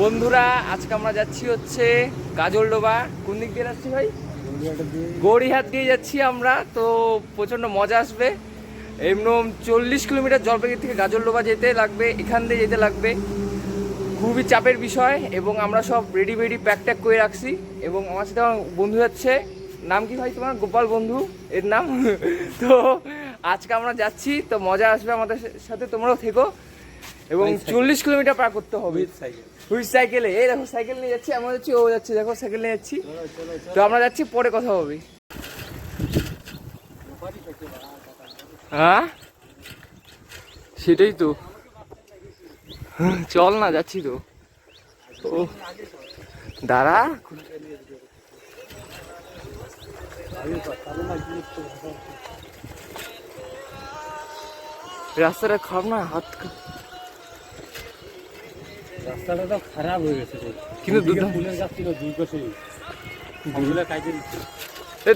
বন্ধুরা আজকে আমরা যাচ্ছি হচ্ছে গাজলডোবা। কোন দিক দিয়ে যাচ্ছি ভাই? গড়িয়াহাট দিয়ে যাচ্ছি আমরা। তো প্রচণ্ড মজা আসবে। এমন 40 কিলোমিটার জলপাইগুড়ি থেকে গাজলডোবা যেতে লাগবে, এখান দিয়ে যেতে লাগবে। খুবই চাপের বিষয় এবং আমরা সব রেডি প্যাক ট্যাক করে রাখছি। এবং আমার সাথে আমার বন্ধু যাচ্ছে। নাম কি ভাই তোমার? গোপাল বন্ধু এর নাম। তো আজকে আমরা যাচ্ছি, তো মজা আসবে আমাদের সাথে, তোমরাও থেকো। এবং 40 কিলোমিটার পার করতে হবে হুইচ সাইকেলে। এই দেখো সাইকেল নিয়ে যাচ্ছি, আমরা যাচ্ছি, ও যাচ্ছে, দেখো সাইকেল নিয়ে যাচ্ছি। তো আমরা যাচ্ছি, পরে কথা হবে। হ্যাঁ সেটাই তো, চল না, যাচ্ছি তো। ও দাঁড়া, রাস্তাটা খারাপ না, রাস্তাটা তো খারাপ হয়ে গেছে কিন্তু ফুলের গাছ ছিল দুই পাশে,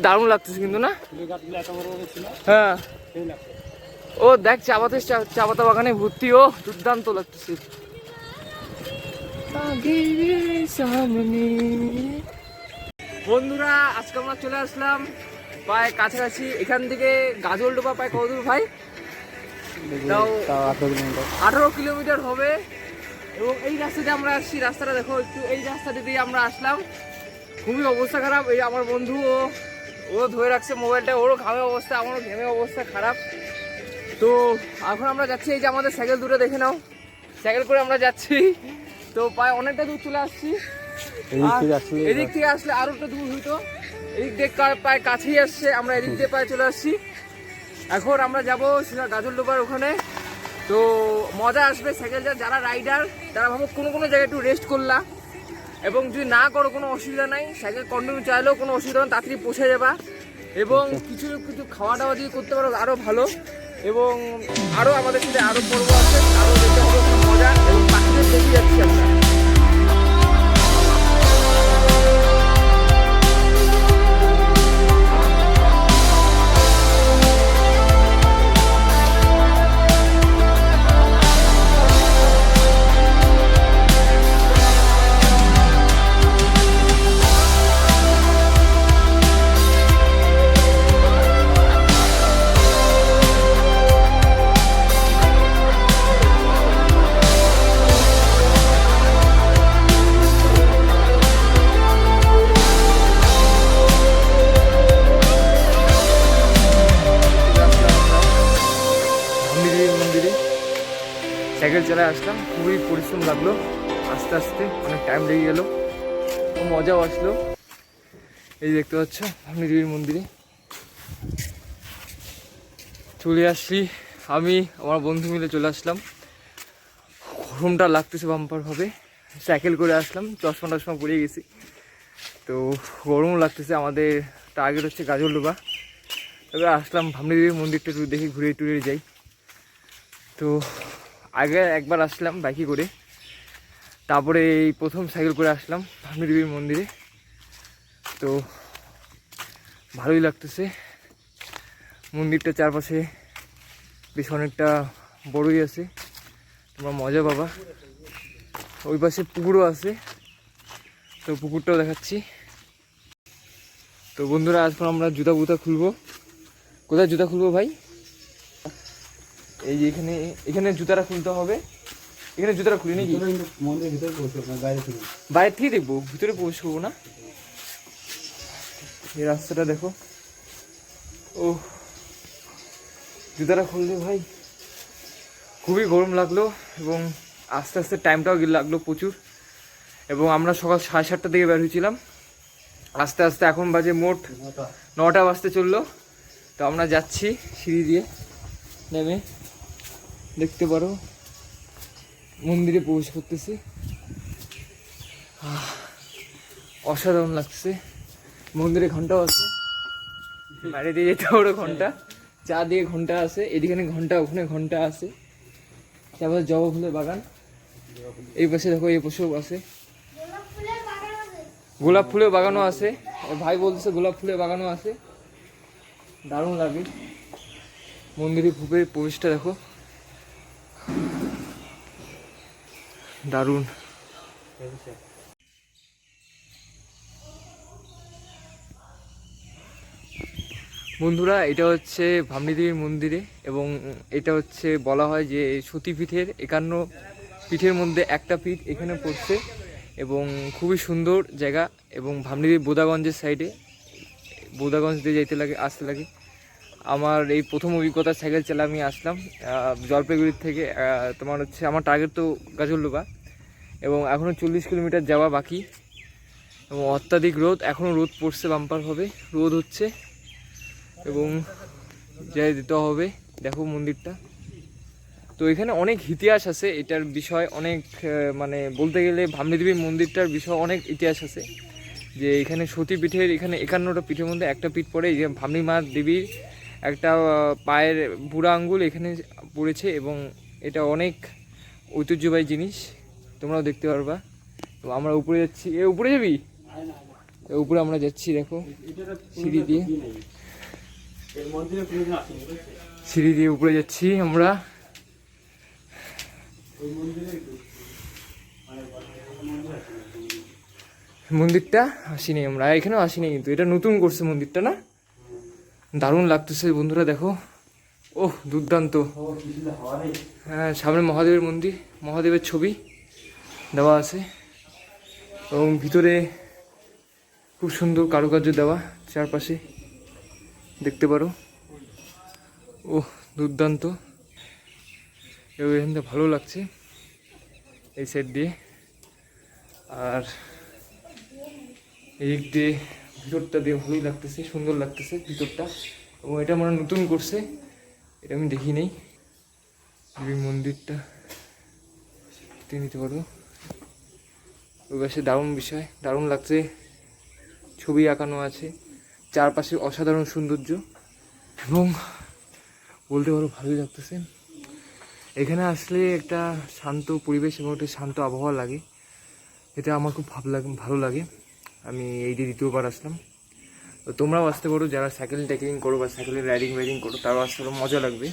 দারুণ লাগতেছে কিন্তু না? ফুলের গাছগুলো এত বড় বড় ছিল। হ্যাঁ সেই লাগছে। ও দেখ, চা পাতা বাগানে ভর্তি। ও দুর্দান্ত লাগতেছে। বন্ধুরা আজকে আমরা চলে আসলাম প্রায় কাছাকাছি। এখান থেকে গাজলডোবা প্রায় কত দূর ভাই? 18 কিলোমিটার হবে। এবং এই রাস্তা দিয়ে আমরা আসছি, রাস্তাটা দেখো একটু, এই রাস্তাটা দিয়ে আমরা আসলাম। খুবই অবস্থা খারাপ। এই আমার বন্ধু ও ধরে রাখছে মোবাইলটা, ওরও ঘামে অবস্থা, আমারও ঘেমে অবস্থা খারাপ। তো এখন আমরা যাচ্ছি, এই যে আমাদের সাইকেল দুটো দেখে নাও, সাইকেল করে আমরা যাচ্ছি। তো প্রায় অনেকটা দূর চলে আসছি। এদিক থেকে আসলে আরো একটা দূর হইতো, এদিক দিয়ে প্রায় কাছেই আসছে। আমরা এদিক দিয়ে প্রায় চলে আসছি। এখন আমরা যাবো গাজলডোবার ওখানে। তো মজা আসবে। সাইকেল যারা রাইডার তারা ভাবো কোনো জায়গায় একটু রেস্ট করলা, এবং যদি না করো কোনো অসুবিধা নাই, সাইকেল কন্টিনিউ চাইলেও কোনো অসুবিধা নেই, তাড়াতাড়ি পৌঁছে যাবা। এবং কিছু খাওয়া দাওয়া যদি করতে পারো আরও ভালো। এবং আরও আমাদের সাথে আরও পর্ব আছে, আরও যেতে হবে মজা। এবং পাখিদের দেখে যাচ্ছি আমরা। সাইকেল চালায় আসলাম, খুবই পরিশ্রম লাগলো, আস্তে আস্তে অনেক টাইম লেগে গেল, ও মজাও আসলো। এই দেখতে পাচ্ছ আমি দেবীর মন্দিরে চলে আসছি। আমি আমার বন্ধু মিলে চলে আসলাম। গরমটা লাগতেছে বাম্পার ভাবে। সাইকেল করে আসলাম, চশমা পরিয়ে গেছি, তো গরমও লাগতেছে। আমাদের টার্গেট হচ্ছে গাজলডোবা। তবে আসলাম ভামনি দেবীর মন্দিরটা একটু দেখে ঘুরে টুরে যাই। তো আগে একবার আসলাম বাইকে করে, তারপরে এই প্রথম সাইকেল করে আসলাম ভামনি দেবীর মন্দিরে। তো ভালোই লাগতেছে। মন্দিরটা চারপাশে বেশ অনেকটা বড়ই আছে, তোমরা মজা পাবা। ওই পাশে পুকুরও আছে, তো পুকুরটাও দেখাচ্ছি। তো বন্ধুরা আজকে আমরা জুতা খুলবো। কোথায় জুতা খুলবো ভাই? এই যে এখানে জুতাটা খুলতে হবে। এখানে জুতাটা খুলি নাকি? বাইরে থেকে দেখবো, ভিতরে প্রবেশ করবো না। এই রাস্তাটা দেখো। ও জুতাটা খুললে ভাই খুবই গরম লাগলো, এবং আস্তে আস্তে টাইমটাও লাগলো প্রচুর। এবং আমরা সকাল 7:30টার দিকে বের হয়েছিলাম, আস্তে আস্তে এখন বাজে মোট 9টা বাজতে চললো। তো আমরা যাচ্ছি সিঁড়ি দিয়ে নেমে, দেখতে পারো মন্দিরে প্রবেশ করতেছি। অসাধারণ লাগছে। মন্দিরে ঘন্টাও আছে, বাইরে দিয়ে যেতে পারো ঘন্টা, চা দিয়ে ঘন্টা আছে, এদিকে ঘন্টা, ওখানে ঘন্টা আছে। তারপরে জবা ফুলের বাগান, এই পাশে দেখো, এই পাশেও আছে গোলাপ ফুলের বাগানও আছে। ভাই বলতেছে গোলাপ ফুলের বাগানও আছে, দারুণ লাগে। মন্দিরে ভূপের প্রবেশটা দেখো, দারুণ। বন্ধুরা, এটা হচ্ছে ভাবনী দেবীর মন্দিরে এবং এটা হচ্ছে বলা হয় যে সতীপীঠের 51 পীঠের মধ্যে একটা পীঠ এখানে পড়ছে এবং খুবই সুন্দর জায়গা। এবং ভাবনী দেবী বোদাগঞ্জের সাইডে, বোদাগঞ্জ দিয়ে যেতে লাগে, আসতে লাগে। আমার এই প্রথম অভিজ্ঞতা সাইকেল চালা আমি আসলাম জলপাইগুড়ির থেকে। তোমার হচ্ছে আমার টার্গেট তো গাজলডোবা এবং এখনও 40 কিলোমিটার যাওয়া বাকি এবং অত্যাধিক রোদ, এখনও রোদ পড়ছে, বাম্পারভাবে রোদ হচ্ছে এবং যাই দিতে হবে। দেখো মন্দিরটা, তো এখানে অনেক ইতিহাস আছে এটার বিষয়, অনেক মানে বলতে গেলে ভাবনী দেবীর মন্দিরটার বিষয় অনেক ইতিহাস আছে। যে এখানে সতীপীঠের, এখানে 51টা পীঠের মধ্যে একটা পীঠ পড়ে। এই যে ভাবনী মা দেবীর একটা পায়ের বুড়া আঙ্গুল এখানে পড়েছে এবং এটা অনেক ঐতিহ্যবাহী জিনিস, তোমরাও দেখতে পারবা। তো আমরা উপরে যাচ্ছি। উপরে যাবি? উপরে আমরা যাচ্ছি, দেখো সিঁড়ি দিয়ে, সিঁড়ি দিয়ে উপরে যাচ্ছি আমরা। মন্দিরটা আসিনি আমরা, এখানেও আসিনি, কিন্তু এটা নতুন করছে মন্দিরটা, না? দারুণ লাগতেছে বন্ধুরা, দেখো। ওহ, দুর্দান্ত। হ্যাঁ, সামনে মহাদেবের মন্দির, মহাদেবের ছবি দেওয়া আছে এবং ভিতরে খুব সুন্দর কারুকার্য দেওয়া, চারপাশে দেখতে পারো। ওহ, দুর্দান্ত। এবং এখানটা ভালো লাগছে এই সাইড দিয়ে। আর এই দিক দিয়ে ভিতরটা দিয়ে ভালোই লাগতেছে, সুন্দর লাগতেছে ভিতরটা। এবং এটা আমরা নতুন করছে, এটা আমি দেখি নেই। এই মন্দিরটা নিতে পারবো, ওই পাশে দারুণ বিষয়, দারুণ লাগছে, ছবি আঁকানো আছে, চারপাশে অসাধারণ সৌন্দর্য এবং বলতে পারো ভালোই লাগতেছে। এখানে আসলে একটা শান্ত পরিবেশ এবং একটা শান্ত আবহাওয়া লাগে, এটা আমার খুব ভালো লাগে। আমি এই দিয়ে দ্বিতীয়বার আসলাম। তো তোমরাও আসতে পারো, যারা সাইকেল ট্যাকেলিং করো বা সাইকেলের রাইডিং করো, তারাও আসতে পারো, মজা লাগবে।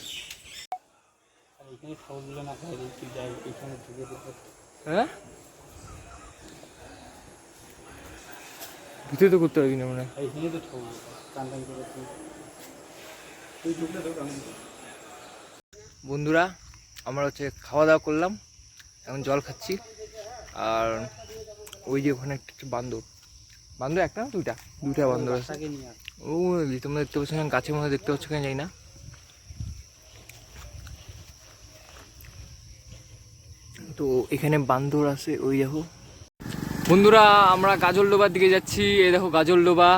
হ্যাঁ, ভিতরে তো করতে পারবি না মনে হয়। বন্ধুরা, আমরা হচ্ছে খাওয়া দাওয়া করলাম, এখন জল খাচ্ছি। আর ওই যে ওখানে একটা বান্দর, একটা না দুইটা বান্দর আছে। ও তোমরা দেখতে পাচ্ছ, গাছের মধ্যে দেখতে পাচ্ছ কেন জানি না। তো এখানে বান্দর আছে, ওই দেখো। বন্ধুরা, আমরা গাজলডোবার দিকে যাচ্ছি। এই দেখো গাজলডোবা,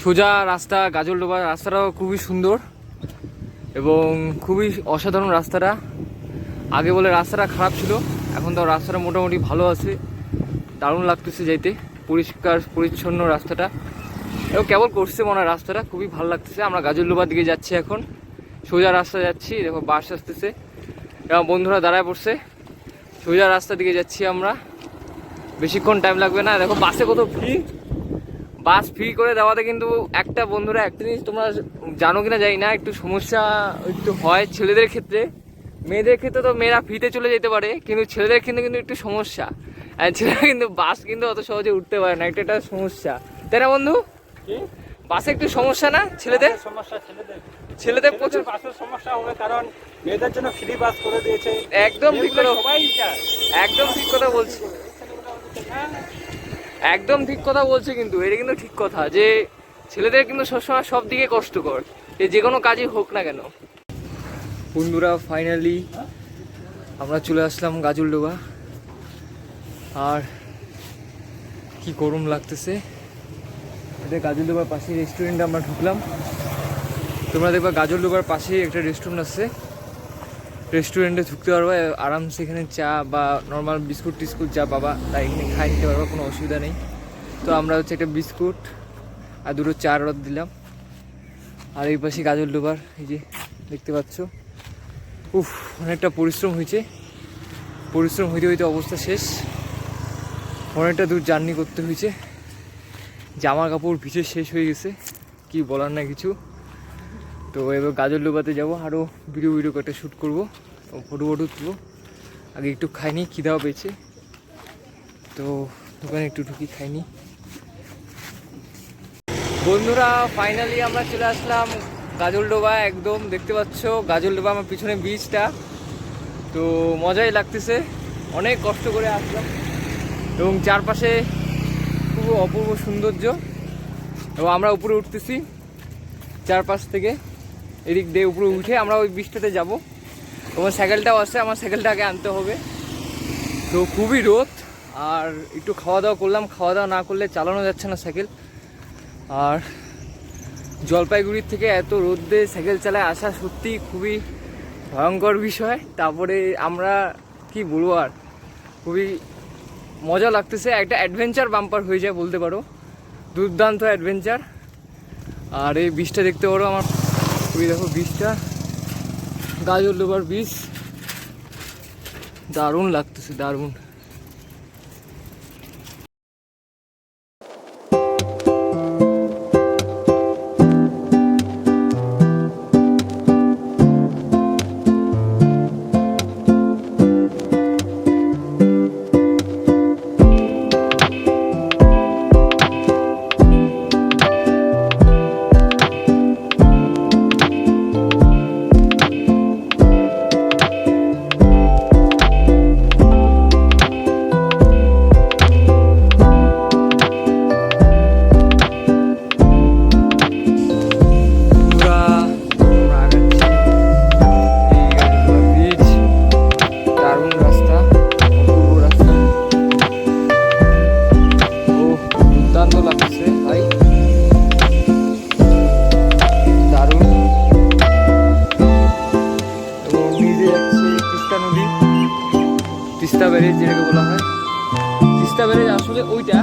সোজা রাস্তা গাজলডোবা। রাস্তাটাও খুবই সুন্দর এবং খুবই অসাধারণ রাস্তাটা। আগে বলে রাস্তাটা খারাপ ছিল, এখন তো রাস্তাটা মোটামুটি ভালো আছে, দারুণ লাগতেছে যাইতে, পরিষ্কার পরিচ্ছন্ন রাস্তাটা। এবং কেবল করছে মনে হয় রাস্তাটা, খুবই ভালো লাগতেছে। আমরা গাজলডোবার দিকে যাচ্ছি এখন, সোজা রাস্তা যাচ্ছি। দেখো বাস আসতেছে এবং বন্ধুরা দাঁড়ায় পড়ছে, সোজা রাস্তার দিকে যাচ্ছি আমরা, বেশিক্ষণ টাইম লাগবে না। দেখো বাসে কত ফ্রি, বাস ফ্রি করে দেওয়াতে কিন্তু একটা বন্ধুরা একটা জিনিস তোমরা জানো কিনা জানি না, একটু সমস্যা একটু হয় ছেলেদের ক্ষেত্রে। মেয়েদের ক্ষেত্রে তো মেয়েরা ফ্রিতে চলে যেতে পারে, কিন্তু ছেলেদের ক্ষেত্রে কিন্তু একটু সমস্যা। আর ছেলেরা কিন্তু বাস কিন্তু অত সহজে উঠতে পারে না, একটা সমস্যা, তাই না বন্ধু? বাসে একটু সমস্যা না ছেলেদের? ছেলেদের প্রচুর বাসের সমস্যা হবে, কারণ মেয়েদের জন্য ফ্রি বাস করে দিয়েছে। একদম ঠিক কথা, একদম ঠিক কথা বলছি, একদম ঠিক কথা বলছে। কিন্তু এটা কিন্তু ঠিক কথা যে ছেলেদের কিন্তু সবসময় সব দিকে কষ্টকর, যে কোনো কাজই হোক না কেন। বন্ধুরা, ফাইনালি আমরা চলে আসলাম গাজলডোবা। আর কি গরম লাগতেছে। এটা গাজলডোবার পাশে রেস্টুরেন্টে আমরা ঢুকলাম। তোমরা দেখবা গাজলডোবার পাশে একটা রেস্টুরেন্ট আছে, রেস্টুরেন্টে ঢুকতে পারবা আরামসে। এখানে চা বা নর্মাল বিস্কুট টিস্কুট যা পাবা তাই এখানে খাই নিতে পারবা, কোনো অসুবিধা নেই। তো আমরা হচ্ছে একটা বিস্কুট আর দুটো চা অর্ডার দিলাম। আর এই পাশে গাজলডোবার, এই যে দেখতে পাচ্ছ। উফ, অনেকটা পরিশ্রম হয়েছে, পরিশ্রম হইতে হইতে অবস্থা শেষ। অনেকটা দূর জার্নি করতে হয়েছে, জামা কাপড় ভিজে শেষ হয়ে গেছে, কি বলার না কিছু। তো এবার গাজলডোবাতে যাবো, আরও ভিডিও কয়েকটা শ্যুট করবো, ফটো তুলবো। আগে একটু খাইনি, খিদাও পেয়েছে। তো দোকানে একটু ঢুকি খাইনি। বন্ধুরা ফাইনালি আমরা চলে আসলাম গাজলডোবা, একদম দেখতে পাচ্ছ গাজলডোবা আমার পিছনে বীজটা। তো মজাই লাগতেছে, অনেক কষ্ট করে আসলাম এবং চারপাশে খুব অপূর্ব সৌন্দর্য। এবং আমরা উপরে উঠতেছি, চারপাশ থেকে এদিক দিয়ে উপরে উঠে আমরা ওই বীজটাতে যাবো। তোমার সাইকেলটাও আছে, আমার সাইকেলটা আগে আনতে হবে। তো খুবই রোদ, আর একটু খাওয়া দাওয়া করলাম, খাওয়া দাওয়া না করলে চালানো যাচ্ছে না সাইকেল। আর জলপাইগুড়ির থেকে এত রোদে সাইকেল চালায় আসা সত্যি খুবই ভয়ঙ্কর বিষয়। তারপরে আমরা কি বলবো, আর খুবই মজা লাগতেছে, একটা অ্যাডভেঞ্চার বাম্পার হয়ে যায় বলতে পারো, দুর্দান্ত অ্যাডভেঞ্চার। আর এই বীজটা দেখতে পারো আমার, খুবই দেখো বীজটা, গাজলডোবার বীজ, দারুণ লাগতেছে, দারুণ। তিস্তা ব্যারেজ যেটাকে বলা হয়, তিস্তা ব্যারেজ আসলে ওইটা,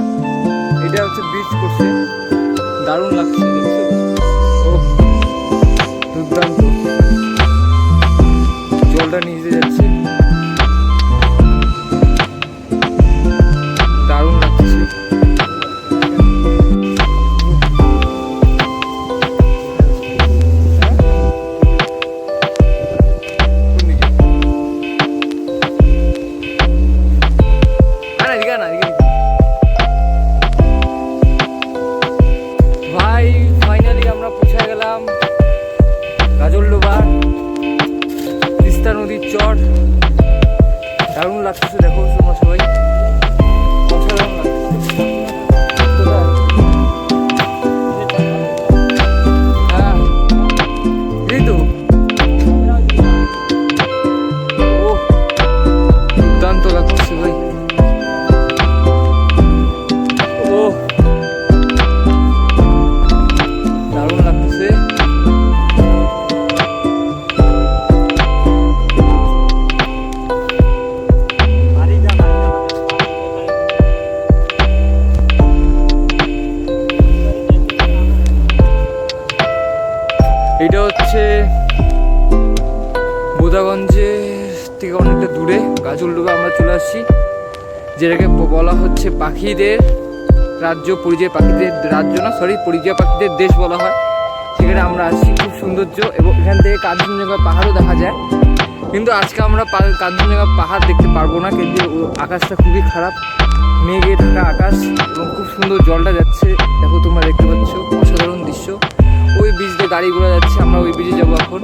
এটা হচ্ছে ব্রিজ করছে, দারুণ লাগছে, ও দুর্দান্ত, জলটা নিচে যাচ্ছে, দারুণ লাগছে। ভাই ফাইনালি আমরা পৌঁছে গেলাম গাজলডোবা, তিস্তা নদীর চর, দারুণ লাগতেছে, দেখো তোমরা সবাই, অসাধারণ লাগতেছে। হ্যাঁ এই তো, ও দুর্দান্ত লাগতেছে ভাই, ও দারুণ লাগতেছে। এটা হচ্ছে বোদাগঞ্জের থেকে অনেকটা দূরে গাজলডোবা আমরা চলে আসছি, যেটাকে বলা হচ্ছে পাখিদের রাজ্য, পরিযায়ী পাখিদের রাজ্য না, সরি, পরিযায়ী পাখিদের দেশ বলা হয়। সেখানে আমরা আসছি, খুব সৌন্দর্য, এবং এখান থেকে কাঞ্চনজঙ্ঘা পাহাড়ও দেখা যায়। কিন্তু আজকে আমরা কাঞ্চনজঙ্ঘা পাহাড় দেখতে পারবো না, কিন্তু আকাশটা খুবই খারাপ, মেঘে ঢাকা আকাশ, এবং খুব সুন্দর জলটা যাচ্ছে, দেখো তোমরা দেখতে পাচ্ছ, অসাধারণ দৃশ্য। ওই ব্রিজ দিয়ে গাড়িগুলো যাচ্ছে, আমরা ওই ব্রিজে যাবো এখন।